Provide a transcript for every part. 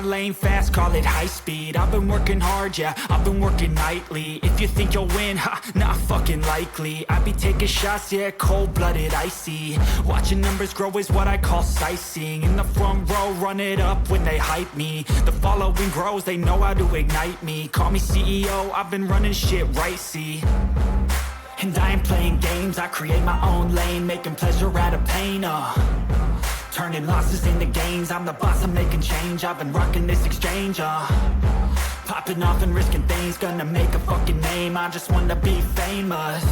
lane fast, call it high speed. I've been working hard, yeah, I've been working nightly. If you think you'll win, ha, not fucking likely. I be taking shots, yeah, cold-blooded, icy. Watching numbers grow is what I call sightseeing. In the front row, run it up when they hype me. The following grows, they know how to ignite me. Call me CEO, I've been running shit right, see. And I ain't playing games, I create my own lane, making pleasure out of pain, turning losses into gains, I'm the boss, I'm making change. I've been rocking this exchange, popping off and risking things, gonna make a fucking name. I just wanna be famous,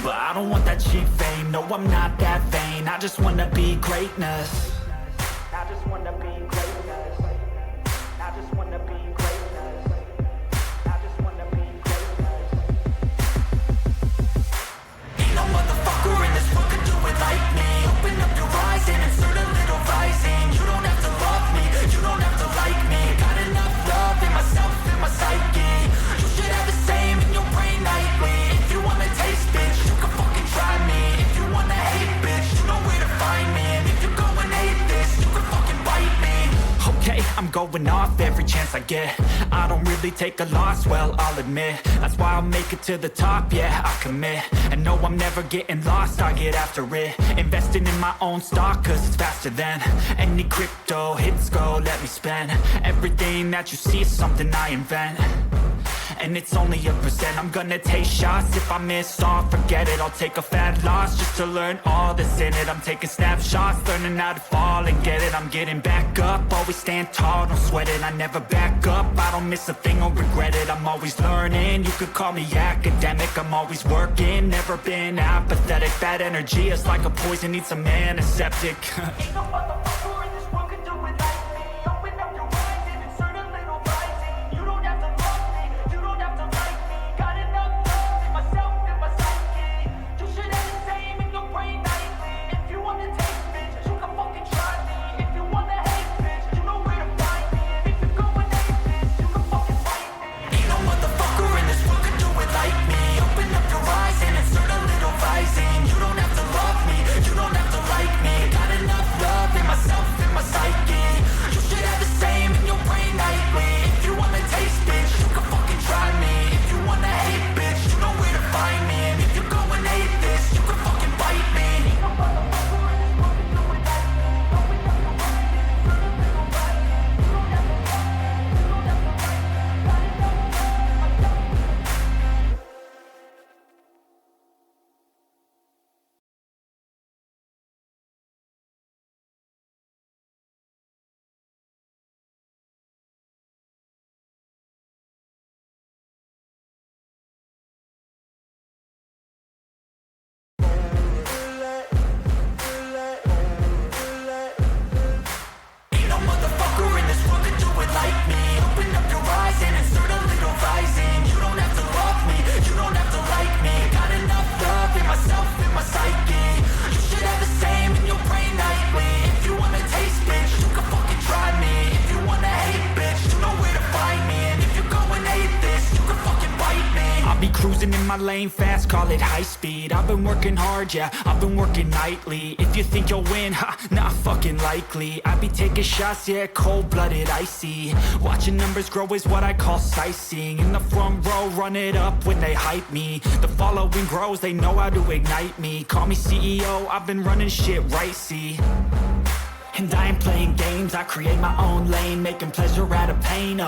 but I don't want that cheap fame. No, I'm not that vain, I just wanna be greatness. I just wanna be greatness. I just wanna be greatness. I just wanna be greatness. Ain't no motherfucker in this world could do it like me. Open up your eyes and insert a little rising. You don't have to love me, you don't have to like me. Got enough love in myself, in my psyche. You should have the same in your brain nightly. If you wanna taste, bitch, you can fucking try me. If you wanna hate, bitch, you know where to find me. And if you go and hate this, you can fucking bite me. Okay, I'm going off every chance I get. I don't really take a loss, well, I'll admit. That's why I'll make it to the top, yeah, I commit. And no, I'm never getting lost, I get after it. Investing in my own stock, cause it's faster than any crypto hits go, let me spend. Everything that you see is something I invent, and it's only a percent. I'm gonna take shots, if I miss all, forget it. I'll take a fat loss just to learn all that's in it. I'm taking snapshots, learning how to fall and get it. I'm getting back up, always stand tall, don't sweat it. I never back up, I don't miss a thing or regret it. I'm always learning, you could call me academic. I'm always working, never been apathetic. Bad energy is like a poison, needs some antiseptic. Ain't no motherfucker in this world could do it like me. Open up your eyes and insert a little rising. You don't have to love me, you don't have to like me. Got enough love in myself, in my psyche. You should have the same in your brain nightly. If you wanna taste, bitch, you can fucking try me. If you wanna hate, bitch, you know where to find me. And if you go and hate this, you can fucking fight me. Ain't no motherfucker in this world could do it like me. Open up your eyes and insert a little rising. You don't have to love me, you don't have to like me. Got enough love in myself, in my psyche. You should have the same in your brain nightly. If you wanna taste, bitch, you can fucking try me. If you wanna hate, bitch, you know where to find me. And if you go and hate this, you can fucking bite me. Ain't no motherfucker in this world could do it like me. Open up your eyes and insert a little rising. You don't have to love me, you don't have to like me. Got enough love in myself. Ain't no motherfucker in this world could do it like me. Open up your eyes and insert a little rising. You don't have to love me, you don't have to like me. Got enough love in myself, in my psyche. You should have the same in your brain nightly. If you wanna taste, bitch, you can fucking try me. If you wanna hate, bitch, you know where to find me. And if you go and hate this, you can fucking bite me. I'll be cruising in my lane fast, call it high speed. I've been working hard, yeah, I've been working nightly. If you think you'll win, ha, not fucking likely. I be taking shots, yeah, cold-blooded, icy. Watching numbers grow is what I call sightseeing. In the front row, run it up when they hype me. The following grows, they know how to ignite me. Call me CEO, I've been running shit right, see. And I ain't playing games, I create my own lane, making pleasure out of pain,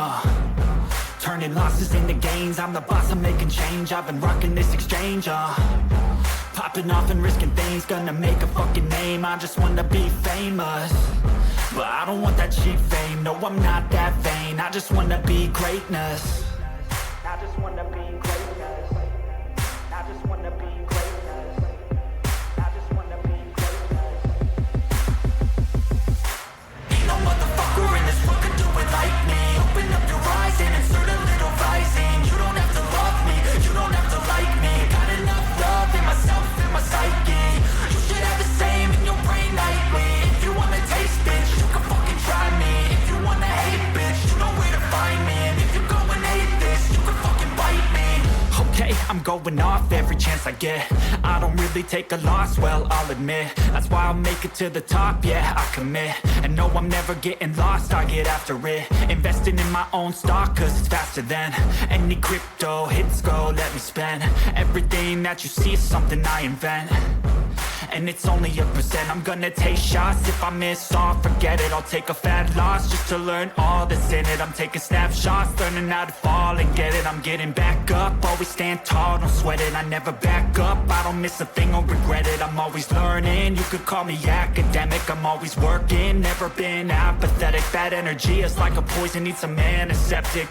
turning losses into gains, I'm the boss, I'm making change. I've been rocking this exchange, popping off and risking things, gonna make a fucking name. I just wanna be famous, but I don't want that cheap fame. No, I'm not that vain, I just wanna be greatness. I just wanna be greatness. I just wanna be greatness. I just wanna be greatness. Ain't no motherfucker in this world could do it like me. Open up your eyes and insert a little rising. You don't have to love me, you don't have to like me. Got enough love in myself, in my psyche. You should have the same in your brain nightly. If you wanna taste, bitch, you can fucking try me. If you wanna hate, bitch, you know where to find me. And if you go and hate this, you can fucking bite me. I'm going off every chance I get. I don't really take a loss, well, I'll admit. That's why I'll make it to the top, yeah, I commit. And no, I'm never getting lost, I get after it. Investing in my own stock, cause it's faster than any crypto hits go, let me spend. Everything that you see is something I invent, and it's only a percent. I'm gonna take shots, if I miss all, forget it. I'll take a fat loss just to learn all that's in it. I'm taking snapshots, learning how to fall and get it. I'm getting back up, always stand tall, don't sweat it. I never back up, I don't miss a thing or regret it. I'm always learning, you could call me academic. I'm always working, never been apathetic. Bad energy is like a poison, needs a antiseptic.